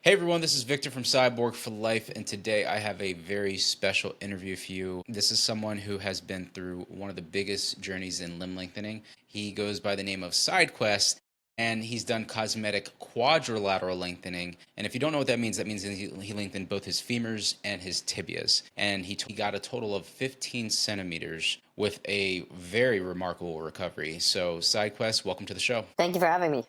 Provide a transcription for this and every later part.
Hey everyone, this is Victor from Cyborg for Life, and today I have a very special interview for you. This is someone who has been through one of the biggest journeys in limb lengthening. He goes by the name of SideQuest, and he's done cosmetic quadrilateral lengthening. And if you don't know what that means he lengthened both his femurs and his tibias. And he got a total of 15 centimeters with a very remarkable recovery. So, SideQuest, welcome to the show. Thank you for having me.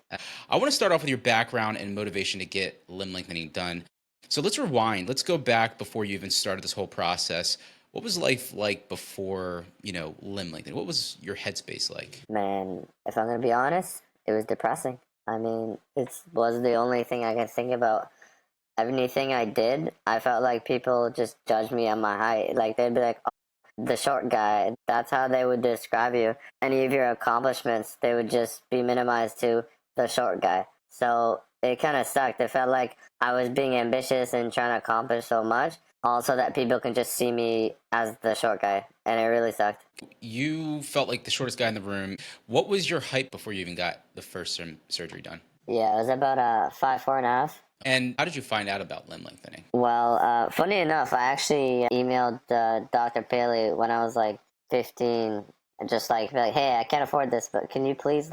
I want to start off with your background and motivation to get limb lengthening done. So let's rewind. Let's go back before you even started this whole process. What was life like before, limb lengthening? What was your headspace like? Man, if I'm going to be honest, it was depressing. I mean, it was the only thing I could think about. Anything I did, I felt like people just judged me on my height. Like, they'd be like, oh, the short guy. That's how they would describe you. Any of your accomplishments, they would just be minimized to the short guy. So it kind of sucked. It felt like I was being ambitious and trying to accomplish so much, also that people can just see me as the short guy, and it really sucked. You felt like the shortest guy in the room. What was your height before you even got the first surgery done? Yeah, it was about 5'4.5". And how did you find out about limb lengthening? Well, funny enough, I actually emailed Dr. Paley when I was like 15, and just be like, hey, I can't afford this, but can you please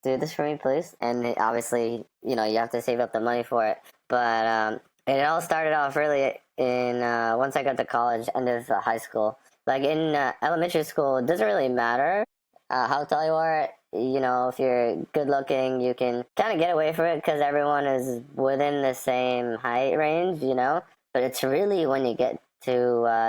do this for me, please? And obviously, you have to save up the money for it. But it all started off really in once I got to college, end of high school. Like in elementary school, it doesn't really matter how tall you are. If you're good looking, you can kind of get away from it because everyone is within the same height range. But it's really when you get to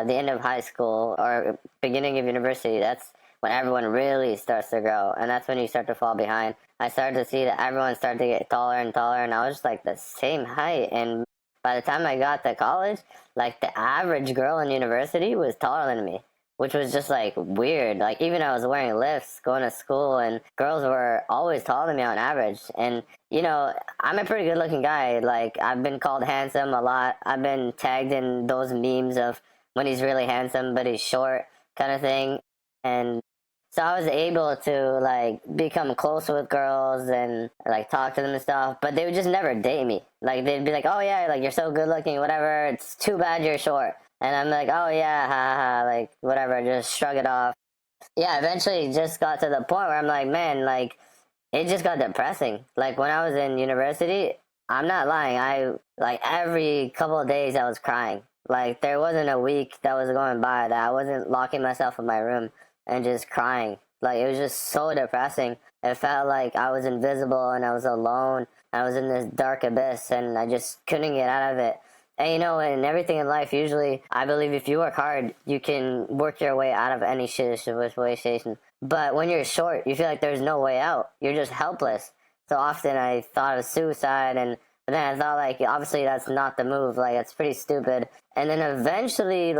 the end of high school or beginning of university, that's when everyone really starts to grow, and that's when you start to fall behind. I started to see that everyone started to get taller and taller, and I was just like the same height. And by the time I got to college, like the average girl in university was taller than me, which was just like weird. Like even I was wearing lifts going to school, and girls were always taller than me on average. And I'm a pretty good looking guy. Like I've been called handsome a lot. I've been tagged in those memes of when he's really handsome but he's short kind of thing. And so I was able to become close with girls and talk to them and stuff, but they would just never date me. Like they'd be like, "Oh yeah, like you're so good looking, whatever. It's too bad you're short." And I'm like, "Oh yeah, ha ha, like whatever, just shrug it off." Yeah, eventually it just got to the point where I'm like, man, like it just got depressing. Like when I was in university, I'm not lying. I every couple of days I was crying. Like there wasn't a week that was going by that I wasn't locking myself in my room and just crying. Like it was just so depressing. It felt like I was invisible and I was alone. I was in this dark abyss and I just couldn't get out of it. And in everything in life, usually, I believe if you work hard, you can work your way out of any situation. But when you're short, you feel like there's no way out. You're just helpless. So often I thought of suicide, but then I thought, obviously that's not the move. Like, it's pretty stupid. And then eventually,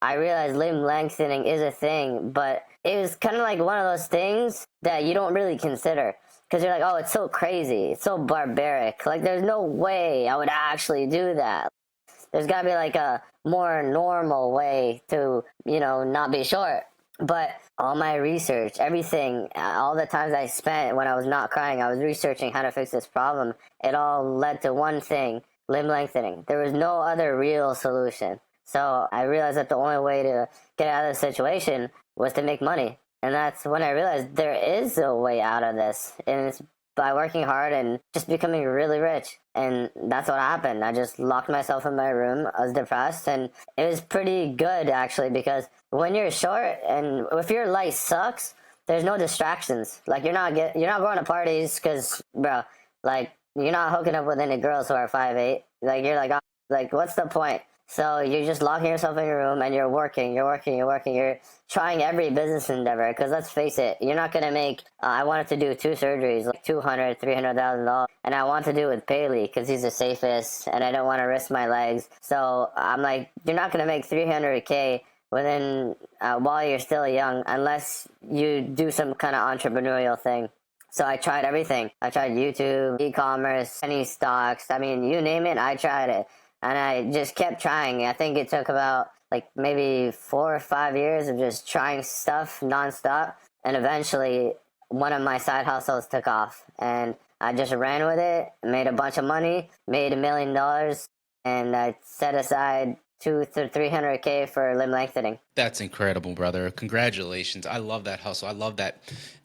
I realized limb lengthening is a thing, but it was kind of like one of those things that you don't really consider. Because you're like, oh, it's so crazy. It's so barbaric. Like, there's no way I would actually do that. There's got to be a more normal way to, not be short. But all my research, everything, all the times I spent when I was not crying, I was researching how to fix this problem. It all led to one thing, limb lengthening. There was no other real solution. So I realized that the only way to get out of the situation was to make money. And that's when I realized there is a way out of this. And it's by working hard and just becoming really rich. And that's what happened. I just locked myself in my room. I was depressed, and it was pretty good actually, because when you're short and if your life sucks, there's no distractions. Like you're not going to parties because, bro, you're not hooking up with any girls who are 5'8". Like you're like, oh, like what's the point? So you're just locking yourself in your room and you're working. You're trying every business endeavor because let's face it, you're not going to make, I wanted to do 2 surgeries, like $200,000, $300,000. And I want to do it with Paley because he's the safest and I don't want to risk my legs. So I'm like, you're not going to make 300K while you're still young unless you do some kind of entrepreneurial thing. So I tried everything. I tried YouTube, e-commerce, penny stocks. I mean, you name it, I tried it. And I just kept trying. I think it took about maybe 4 or 5 years of just trying stuff nonstop. And eventually one of my side hustles took off. And I just ran with it, made a bunch of money, made $1 million, and I set aside 200 to 300K for limb lengthening. That's incredible, brother. Congratulations. I love that hustle. I love that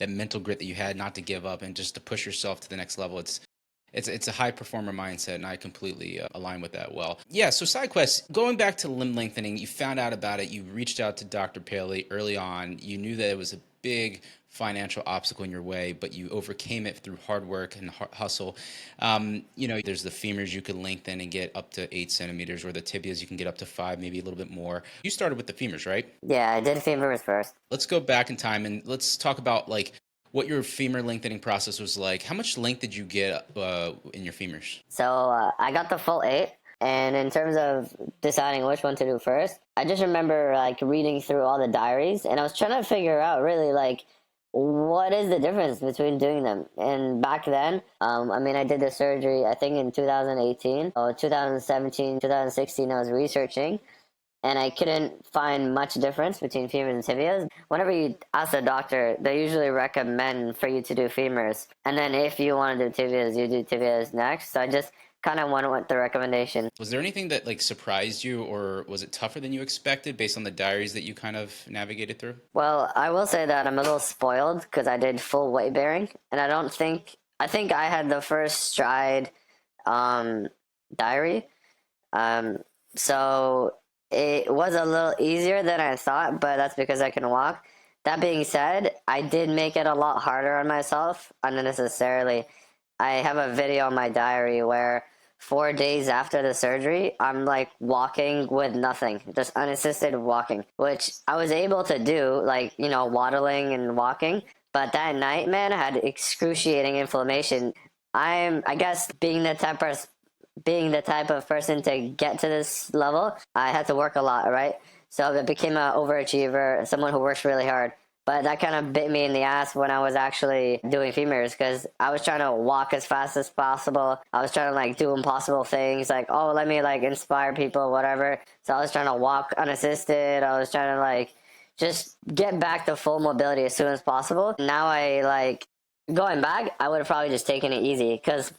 mental grit that you had not to give up and just to push yourself to the next level. It's a high performer mindset, and I completely align with that well. Yeah, so side quest, going back to limb lengthening, you found out about it. You reached out to Dr. Paley early on. You knew that it was a big financial obstacle in your way, but you overcame it through hard work and hustle. There's the femurs you could lengthen and get up to 8 centimeters, or the tibias you can get up to 5, maybe a little bit more. You started with the femurs, right? Yeah, I did femurs first. Let's go back in time and let's talk about like what your femur lengthening process was like. How much length did you get in your femurs? So I got the full 8. And in terms of deciding which one to do first, I just remember like reading through all the diaries, and I was trying to figure out really like what is the difference between doing them. And back then, I did the surgery I think in 2018 or 2017, 2016. I was researching, and I couldn't find much difference between femurs and tibias. Whenever you ask a doctor, they usually recommend for you to do femurs, and then if you want to do tibias, you do tibias next. So I just kind of went with the recommendation. Was there anything that like surprised you, or was it tougher than you expected based on the diaries that you kind of navigated through? Well, I will say that I'm a little spoiled because I did full weight bearing, and I think I had the first stride diary. So it was a little easier than I thought, but that's because I can walk. That being said, I did make it a lot harder on myself unnecessarily. I have a video on my diary where 4 days after the surgery, I'm like walking with nothing, just unassisted walking, which I was able to do, like, waddling and walking. But that night, man, I had excruciating inflammation. I guess, being the type of person to get to this level, I had to work a lot, right? So I became an overachiever, someone who works really hard. But that kind of bit me in the ass when I was actually doing femurs, because I was trying to walk as fast as possible. I was trying to like do impossible things, like, oh, let me like inspire people, whatever. So I was trying to walk unassisted. I was trying to like just get back to full mobility as soon as possible. Now going back, I would have probably just taken it easy, because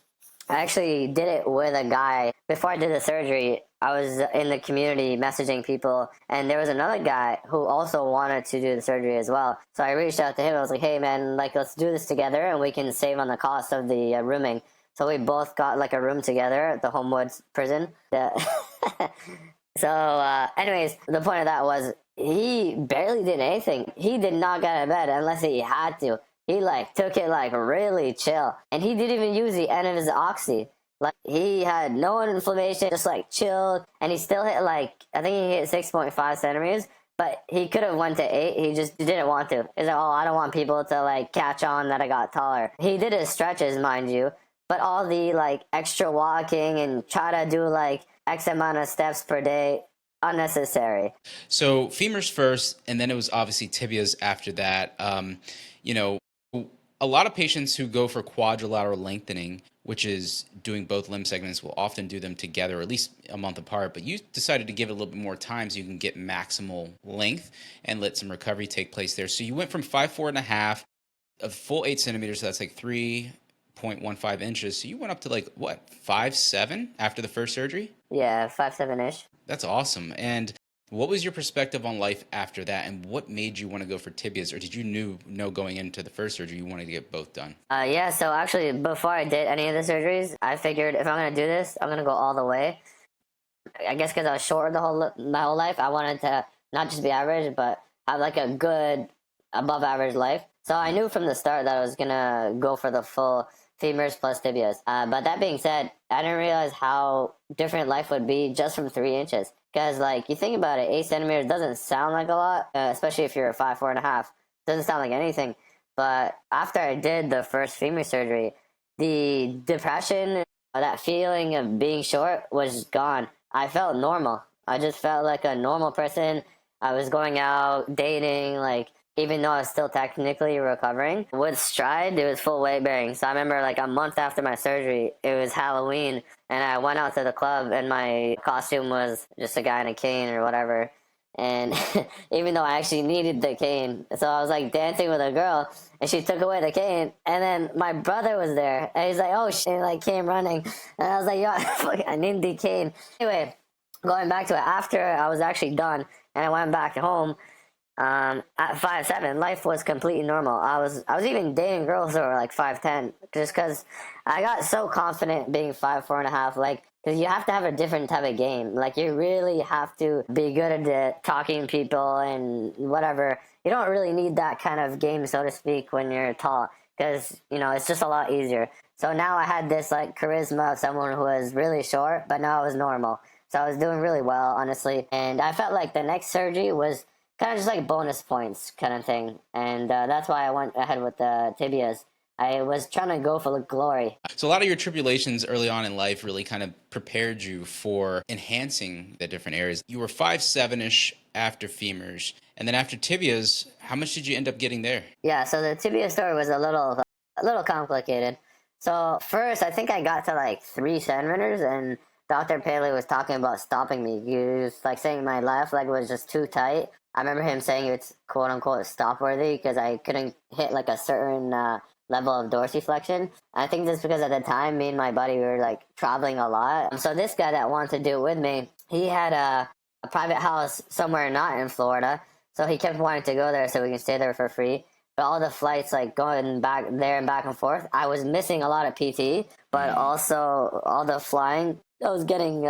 I actually did it with a guy. Before I did the surgery, I was in the community messaging people, and there was another guy who also wanted to do the surgery as well. So I reached out to him. I was like, hey, man, like, let's do this together, and we can save on the cost of the rooming. So we both got like a room together at the Homewoods prison. Anyways, the point of that was he barely did anything. He did not get out of bed unless he had to. He like took it like really chill, and he didn't even use the end of his oxy. Like, he had no inflammation, just like chilled, and he still hit like, I think he hit 6.5 centimeters, but he could have went to 8. He just didn't want to. He's like, oh, I don't want people to like catch on that I got taller. He did his stretches, mind you, but all the like extra walking and try to do like X amount of steps per day, unnecessary. So femurs first, and then it was obviously tibias after that. A lot of patients who go for quadrilateral lengthening, which is doing both limb segments, will often do them together, or at least a month apart. But you decided to give it a little bit more time so you can get maximal length and let some recovery take place there. So you went from 5'4.5", a full 8 centimeters, so that's like 3.15 inches. So you went up to like, what, 5'7" after the first surgery? Yeah, 5'7"-ish. That's awesome. And what was your perspective on life after that, and what made you want to go for tibias, or did you know going into the first surgery you wanted to get both done? Yeah, so actually, before I did any of the surgeries, I figured if I'm going to do this, I'm going to go all the way. I guess because I was short my whole life, I wanted to not just be average, but have like a good, above average life. So I knew from the start that I was going to go for the full femurs plus tibias. But that being said, I didn't realize how different life would be just from 3 inches. Because, like, you think about it, 8 centimeters doesn't sound like a lot, especially if you're 5'4.5". Doesn't sound like anything. But after I did the first femur surgery, the depression, that feeling of being short was gone. I felt normal. I just felt like a normal person. I was going out, dating, like, even though I was still technically recovering. With stride, it was full weight bearing. So I remember like a month after my surgery, it was Halloween, and I went out to the club, and my costume was just a guy in a cane or whatever. And even though I actually needed the cane, so I was like dancing with a girl, and she took away the cane, and then my brother was there, and he's like, "Oh shit!" And like came running, and I was like, "Yo, I need the cane." Anyway, going back to it, after I was actually done, and I went back home. At 5'7", life was completely normal. I was even dating girls that were like 5'10", just because I got so confident being 5'4.5", like, because you have to have a different type of game. Like, you really have to be good at it, talking to people and whatever. You don't really need that kind of game, so to speak, when you're tall, because it's just a lot easier. So now I had this like charisma of someone who was really short, but now I was normal. So I was doing really well, honestly, and I felt like the next surgery was kind of just like bonus points kind of thing, and that's why I went ahead with the tibias. I was trying to go for the glory. So a lot of your tribulations early on in life really kind of prepared you for enhancing the different areas. You were 5'7" ish after femurs, and then after tibias, how much did you end up getting there? Yeah, so the tibia story was a little complicated. So first, I think I got to like 3 centimeters, and Dr. Paley was talking about stopping me. He was like saying my left leg was just too tight. I remember him saying it's quote unquote stop worthy because I couldn't hit like a certain level of dorsiflexion. I think that's because at the time me and my buddy were like traveling a lot. So this guy that wanted to do it with me, he had a private house somewhere not in Florida. So he kept wanting to go there so we can stay there for free. But all the flights, like going back there and back and forth, I was missing a lot of PT, but also all the flying, I was getting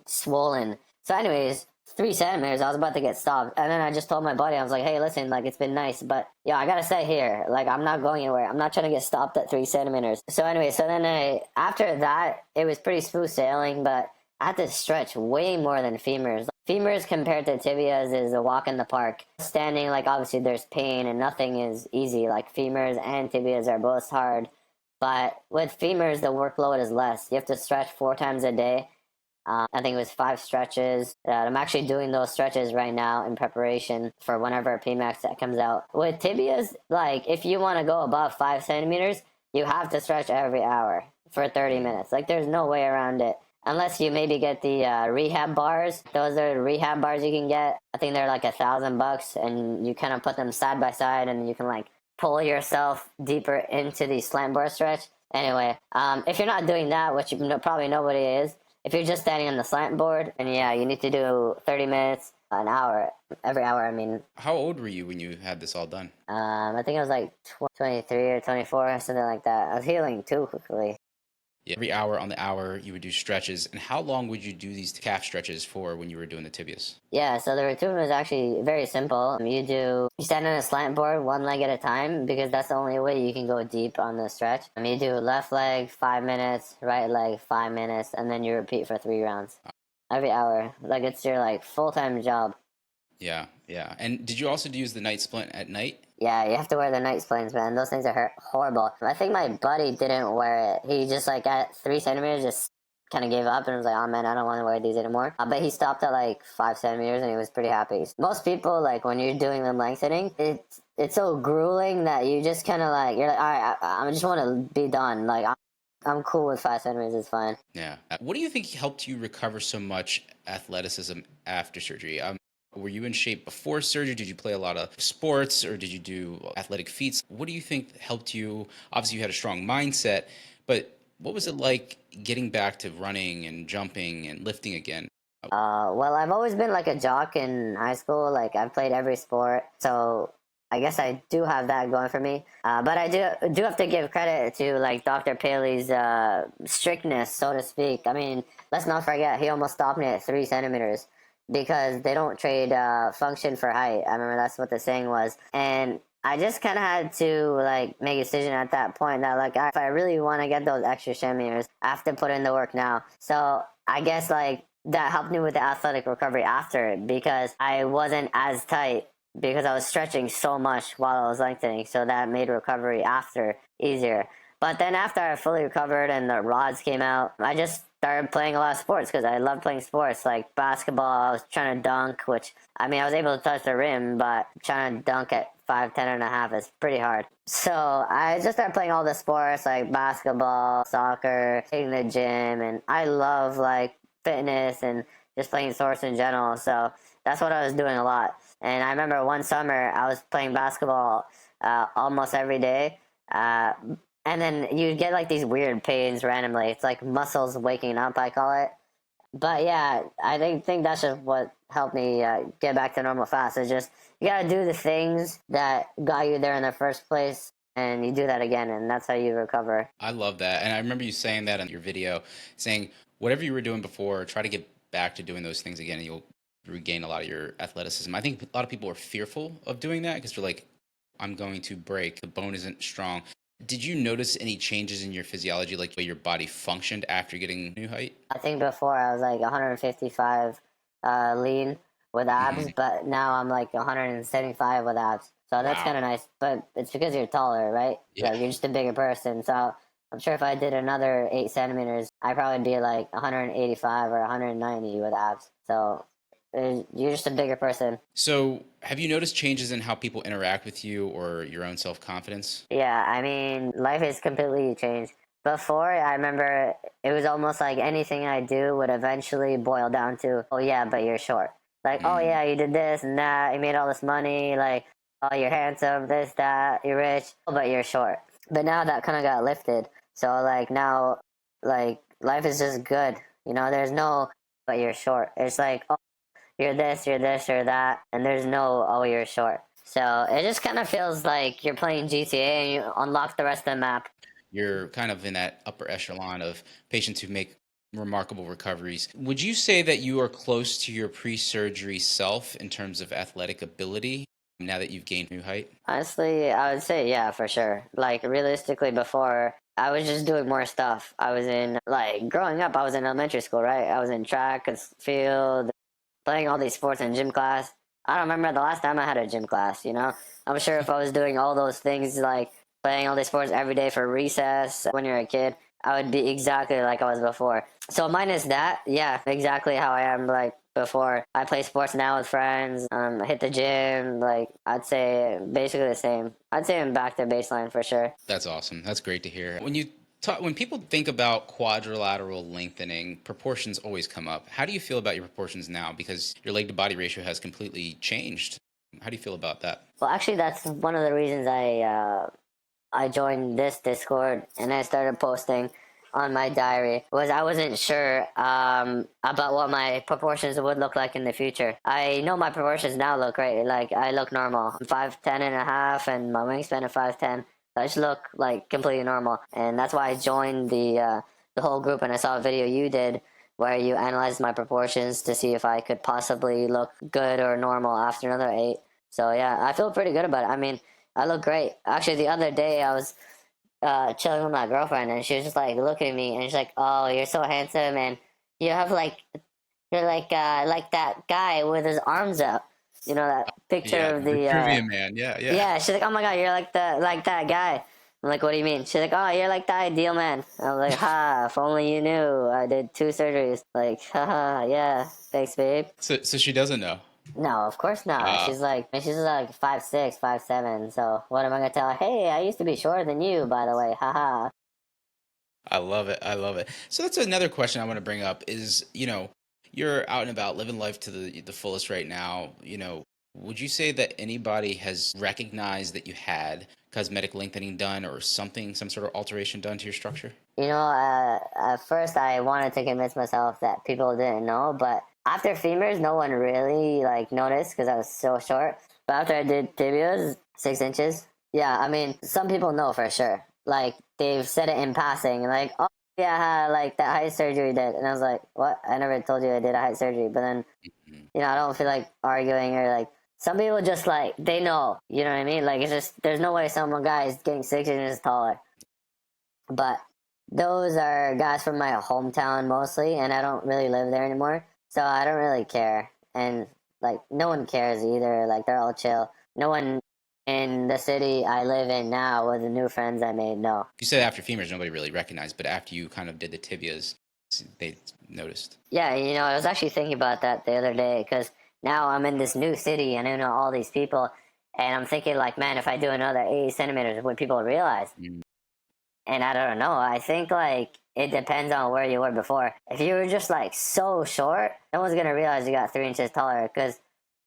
swollen. So, anyways, 3 centimeters, I was about to get stopped. And then I just told my buddy, I was like, hey, listen, like, it's been nice, but yeah, I gotta stay here. Like, I'm not going anywhere. I'm not trying to get stopped at 3 centimeters. So, anyway, so then after that, it was pretty smooth sailing, but I had to stretch way more than femurs. Femurs compared to tibias is a walk in the park. Standing, like, obviously there's pain and nothing is easy. Like, femurs and tibias are both hard. But with femurs, the workload is less. You have to stretch 4 times a day. I think it was 5 stretches. I'm actually doing those stretches right now in preparation for whenever PMAX that comes out. With tibias, like, if you want to go above 5 centimeters, you have to stretch every hour for 30 minutes. Like, there's no way around it. Unless you maybe get the rehab bars. Those are rehab bars you can get. I think they're like $1,000, and you kind of put them side by side, and you can like pull yourself deeper into the slant bar stretch. Anyway, if you're not doing that, which probably nobody is, if you're just standing on the slant board, and yeah, you need to do 30 minutes, an hour, every hour. I mean, How old were you when you had this all done? I think I was like 23 or 24, something like that. I was healing too quickly. Yeah. Every hour on the hour, you would do stretches. And how long would you do these calf stretches for when you were doing the tibias? Yeah, so the routine was actually very simple. You stand on a slant board one leg at a time because that's the only way you can go deep on the stretch. You do left leg 5 minutes, right leg 5 minutes, and then you repeat for 3 rounds every hour. Like, it's your like full-time job. Yeah, yeah. And did you also use the night splint at night? Yeah, you have to wear the night splints, man. Those things are horrible. I think my buddy didn't wear it. He just like at 3 centimeters just kind of gave up and was like, oh man, I don't want to wear these anymore. But he stopped at like 5 centimeters and he was pretty happy. Most people, like when you're doing the lengthening, it's so grueling that you just kind of like, you're like, all right, I just want to be done. Like, I'm cool with 5 centimeters, it's fine. Yeah. What do you think helped you recover so much athleticism after surgery? Were you in shape before surgery? Did you play a lot of sports or did you do athletic feats? What do you think helped you? Obviously, you had a strong mindset, but what was it like getting back to running and jumping and lifting again? Well, I've always been like a jock in high school. Like, I've played every sport, so I guess I do have that going for me. But I do have to give credit to like Dr. Paley's strictness, so to speak. I mean, let's not forget he almost stopped me at 3 centimeters because they don't trade function for height. I remember that's what the saying was, and I just kind of had to like make a decision at that point that like if I really want to get those extra centimeters, I have to put in the work now. So I guess like that helped me with the athletic recovery after because I wasn't as tight because I was stretching so much while I was lengthening. So that made recovery after easier. But then after I fully recovered and the rods came out, I just started playing a lot of sports because I love playing sports like basketball. I was trying to dunk, which I mean I was able to touch the rim, but trying to dunk at 5'10.5" is pretty hard. So I just started playing all the sports like basketball, soccer, hitting the gym, and I love like fitness and just playing sports in general. So that's what I was doing a lot. And I remember one summer I was playing basketball almost every day. And then you get like these weird pains randomly. It's like muscles waking up, I call it. But yeah, think that's just what helped me get back to normal fast. It's just you gotta do the things that got you there in the first place, and you do that again, and that's how you recover. I love that. And I remember you saying that in your video, saying whatever you were doing before, try to get back to doing those things again, and you'll regain a lot of your athleticism. I think a lot of people are fearful of doing that because they're like, I'm going to break, the bone isn't strong. Did you notice any changes in your physiology, like the way your body functioned after getting new height? I think before I was like 155 lean with abs, Hmm. but now I'm like 175 with abs. So that's kind Wow. of nice. But it's because you're taller, right? Yeah. Like you're just a bigger person. So I'm sure if I did another 8 centimeters, I'd probably be like 185 or 190 with abs. So you're just a bigger person. So, have you noticed changes in how people interact with you or your own self confidence? Yeah, I mean, life has completely changed. Before, I remember it was almost like anything I do would eventually boil down to, oh yeah, but you're short. Like, oh Mm. yeah, you did this and that, you made all this money, like, oh, you're handsome, this, that, you're rich, but you're short. But now that kind of got lifted. So, like, now, like, life is just good. You know, there's no, but you're short. It's like, oh, you're this, you're that, and there's no, oh, you're short. So it just kind of feels like you're playing GTA and you unlock the rest of the map. You're kind of in that upper echelon of patients who make remarkable recoveries. Would you say that you are close to your pre surgery self in terms of athletic ability now that you've gained new height? Honestly, I would say, yeah, for sure. Like, realistically, before, I was just doing more stuff. I was in, like, growing up, I was in elementary school, right? I was in track and field, playing all these sports in gym class. I don't remember the last time I had a gym class, you know? I'm sure if I was doing all those things, like playing all these sports every day for recess when you're a kid, I would be exactly like I was before. So minus that, yeah, exactly how I am like before. I play sports now with friends, hit the gym, like I'd say basically the same. I'd say I'm back to baseline for sure. That's awesome. That's great to hear. When people think about quadrilateral lengthening, proportions always come up. How do you feel about your proportions now? Because your leg to body ratio has completely changed. How do you feel about that? Well, actually, that's one of the reasons I joined this Discord and I started posting on my diary was I wasn't sure about what my proportions would look like in the future. I know my proportions now look great. Like I look normal. I'm 5'10" and a half and my wingspan is 5'10". I just look like completely normal. And that's why I joined the whole group and I saw a video you did where you analyzed my proportions to see if I could possibly look good or normal after another 8. So yeah, I feel pretty good about it. I mean, I look great. Actually, the other day I was chilling with my girlfriend, and she was just like looking at me, and she's like, "Oh, you're so handsome, and you have like that guy with his arms up. You know that picture Yeah, of the the Vitruvian man. Yeah, yeah. yeah." She's like, "Oh my god, you're like that guy." I'm like, "What do you mean?" She's like, "Oh, you're like the ideal man." I was like, "Ha! If only you knew. I did 2 surgeries." Like, haha, yeah, thanks, babe. So she doesn't know. No, of course not. Uh, She's like 5'6", 5'7". So what am I gonna tell her? Hey, I used to be shorter than you, by the way. Haha. I love it. I love it. So that's another question I want to bring up is, you're out and about living life to the fullest right now. Would you say that anybody has recognized that you had cosmetic lengthening done or something, some sort of alteration done to your structure? At first I wanted to convince myself that people didn't know, but after femurs, no one really like noticed because I was so short. But after I did tibias, 6 inches, yeah, I mean, some people know for sure. Like they've said it in passing, like, oh yeah, like that height surgery did, and I was like, what? I never told you I did a height surgery. But then, Mhm. I don't feel like arguing or like. Some people just like they know, you know what I mean? Like it's just there's no way some guy is getting 6 inches taller. But those are guys from my hometown mostly, and I don't really live there anymore, so I don't really care. And like, no one cares either. Like, they're all chill. No one in the city I live in now with the new friends I made. No. You said after femurs, nobody really recognized, but after you kind of did the tibias, they noticed. Yeah, I was actually thinking about that the other day because now I'm in this new city and I know all these people, and I'm thinking like, man, if I do another 80 centimeters, would people realize? Mm. And I don't know. I think like it depends on where you were before. If you were just like so short, no one's gonna realize you got 3 inches taller because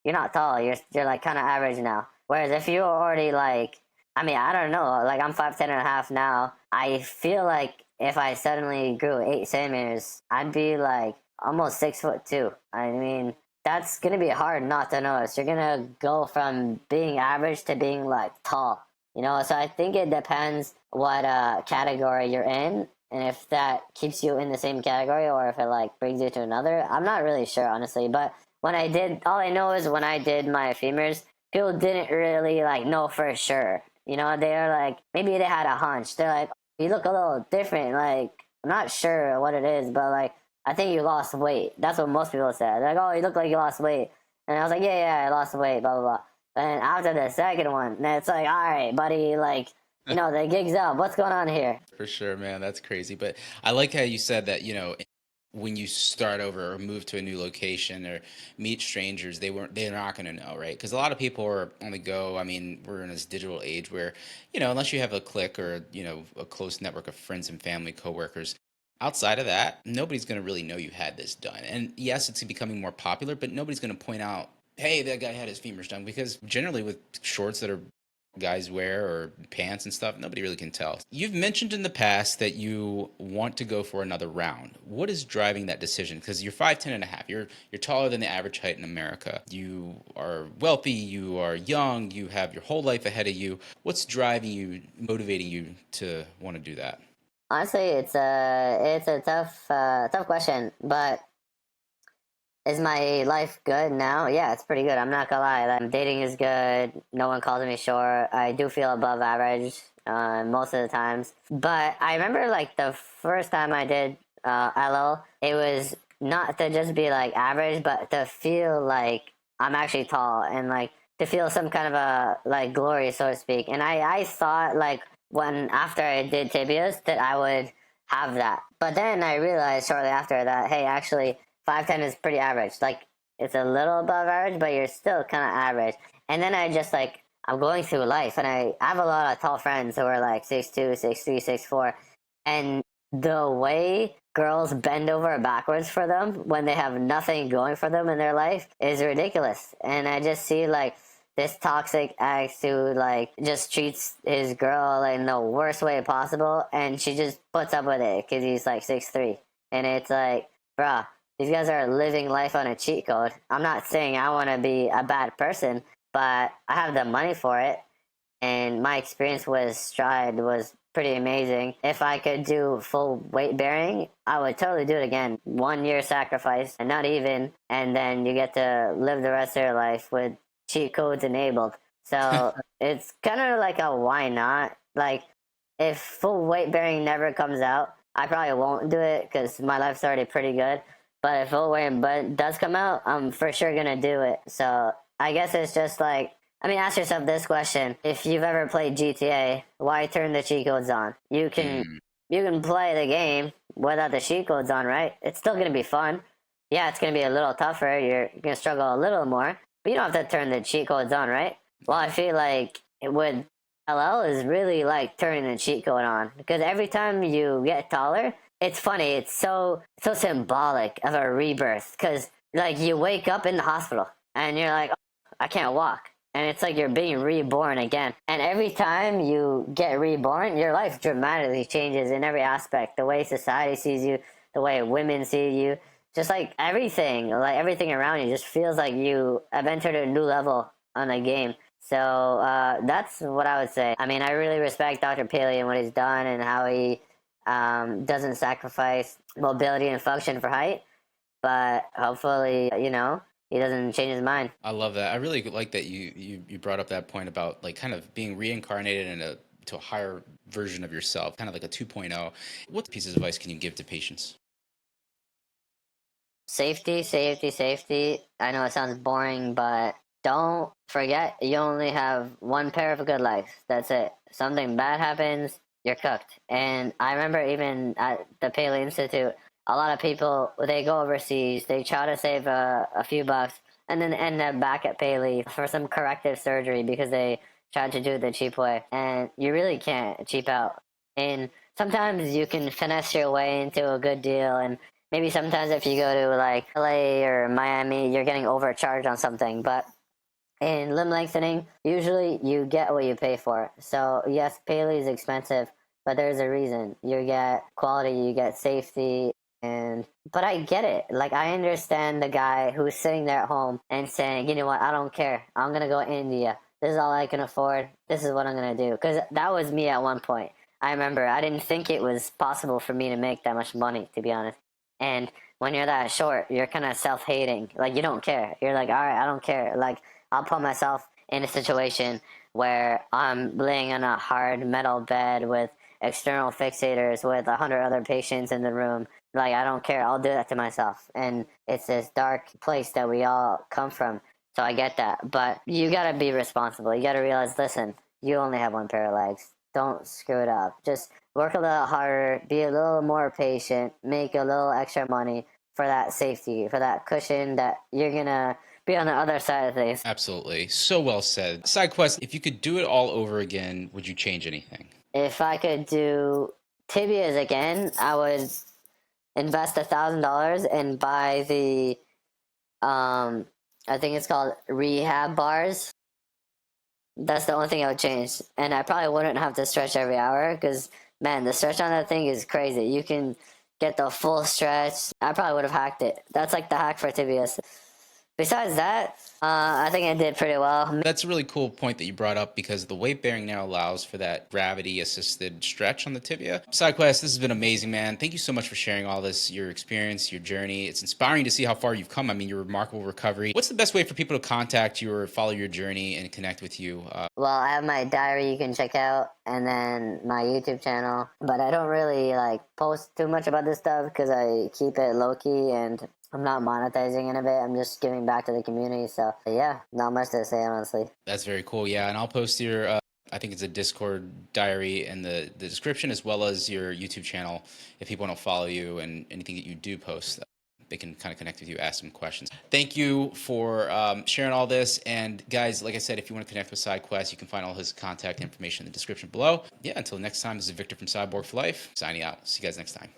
you're not tall. You're like kind of average now. Whereas if you're already like, I mean, I don't know, like I'm 5'10.5" now. I feel like if I suddenly grew 8 centimeters, I'd be like almost 6'2". I mean, that's gonna be hard not to notice. You're gonna go from being average to being like tall. So I think it depends what category you're in, and if that keeps you in the same category or if it like brings you to another. I'm not really sure, honestly. But when I did, all I know is when I did my femurs, people didn't really like know for sure. They're like, maybe they had a hunch. They're like, you look a little different. Like, I'm not sure what it is, but like, I think you lost weight. That's what most people said. They're like, oh, you look like you lost weight. And I was like, yeah, I lost weight, blah, blah, blah. And after the second one, then it's like, all right, buddy, like, the gig's up. What's going on here? For sure, man. That's crazy. But I like how you said that, when you start over or move to a new location or meet strangers, they're not going to know, right? Because a lot of people are on the go. I mean, we're in this digital age where, unless you have a clique or, a close network of friends and family, coworkers, outside of that, nobody's going to really know you had this done. And yes, it's becoming more popular, but nobody's going to point out, hey, that guy had his femurs done, because generally with shorts that are guys wear or pants and stuff, nobody really can tell. You've mentioned in the past that you want to go for another round. What is driving that decision? Because you're 5'10" and a half. You're taller than the average height in America. You are wealthy, you are young, you have your whole life ahead of you. What's driving you, motivating you to want to do that? Honestly, it's a tough question, but is my life good now? Yeah, it's pretty good. I'm not gonna lie. Like, dating is good. No one calls me short. I do feel above average most of the times. But I remember like the first time I did LL, it was not to just be like average, but to feel like I'm actually tall and like to feel some kind of a like glory, so to speak. And I thought like when after I did tibias that I would have that. But then I realized shortly after that, hey, actually 5'10" is pretty average. Like, it's a little above average, but you're still kind of average. And then I just like, I'm going through life, and I have a lot of tall friends who are like 6'2", 6'3", 6'4", and the way girls bend over backwards for them when they have nothing going for them in their life is ridiculous. And I just see like this toxic ex who like just treats his girl in the worst way possible, and she just puts up with it because he's like 6'3", and it's like, bruh, these guys are living life on a cheat code. I'm not saying I want to be a bad person, but I have the money for it, and my experience with Stride was pretty amazing. If I could do full weight bearing, I would totally do it again. 1 year sacrifice, and not even, and then you get to live the rest of your life with cheat codes enabled. So it's kind of like a why not? Like, if full weight bearing never comes out, I probably won't do it because my life's already pretty good. But if full weight but does come out, I'm for sure gonna do it. So I guess it's just like, I mean, ask yourself this question: if you've ever played GTA, why turn the cheat codes on? You can play the game without the cheat codes on, right? It's still gonna be fun. Yeah, it's gonna be a little tougher. You're gonna struggle a little more, but you don't have to turn the cheat codes on, right? Well, I feel like it would. LL is really like turning the cheat code on, because every time you get taller, it's funny. It's so symbolic of a rebirth, because like you wake up in the hospital and you're like, oh, I can't walk, and it's like you're being reborn again. And every time you get reborn, your life dramatically changes in every aspect. The way society sees you, the way women see you, just like everything around you just feels like you have entered a new level on the game. So that's what I would say. I mean, I really respect Dr. Paley and what he's done and how he doesn't sacrifice mobility and function for height. But hopefully, he doesn't change his mind. I love that. I really like that you brought up that point about like kind of being reincarnated to a higher version of yourself, kind of like a 2.0. What pieces of advice can you give to patients? Safety, safety, safety. I know it sounds boring, but don't forget you only have one pair of a good life. That's it. Something bad happens, you're cooked. And I remember even at the Paley Institute, a lot of people, they go overseas, they try to save a few bucks, and then end up back at Paley for some corrective surgery because they tried to do it the cheap way. And you really can't cheap out. And sometimes you can finesse your way into a good deal, and maybe sometimes if you go to like LA or Miami, you're getting overcharged on something. But in limb lengthening, usually you get what you pay for. So yes, Paley is expensive, but there's a reason. You get quality, you get safety, and but I get it. Like I understand the guy who's sitting there at home and saying, you know what, I don't care. I'm gonna go to India. This is all I can afford. This is what I'm gonna do. Because that was me at one point. I remember I didn't think it was possible for me to make that much money, to be honest. And when you're that short, you're kind of self-hating. Like you don't care. You're like, all right, I don't care. Like I'll put myself in a situation where I'm laying on a hard metal bed with external fixators with 100 other patients in the room. Like, I don't care. I'll do that to myself. And it's this dark place that we all come from. So I get that. But you got to be responsible. You got to realize, listen, you only have one pair of legs. Don't screw it up. Just work a little harder, be a little more patient, make a little extra money for that safety, for that cushion that you're going to be on the other side of things. Absolutely. So well said. Side quest, if you could do it all over again, would you change anything? If I could do tibias again, I would invest $1,000 and buy the I think it's called rehab bars. That's the only thing I would change, and I probably wouldn't have to stretch every hour because man, the stretch on that thing is crazy. You can get the full stretch. I probably would have hacked it. That's like the hack for tibias. Besides that, I think I did pretty well. That's a really cool point that you brought up because the weight bearing now allows for that gravity assisted stretch on the tibia. SideQuest, this has been amazing, man. Thank you so much for sharing all this, your experience, your journey. It's inspiring to see how far you've come. I mean, your remarkable recovery. What's the best way for people to contact you or follow your journey and connect with you? Well, I have my diary you can check out, and then my YouTube channel. But I don't really like post too much about this stuff because I keep it low key and I'm not monetizing any of it. I'm just giving back to the community. So yeah, not much to say honestly. That's very cool. Yeah, and I'll post your I think it's a Discord diary in the description as well as your YouTube channel if people want to follow you and anything that you do post. They can kind of connect with you, ask some questions. Thank you for sharing all this. And guys, like I said, if you want to connect with SideQuest, you can find all his contact information in the description below. Yeah, until next time, this is Victor from Cyborg for Life, signing out. See you guys next time.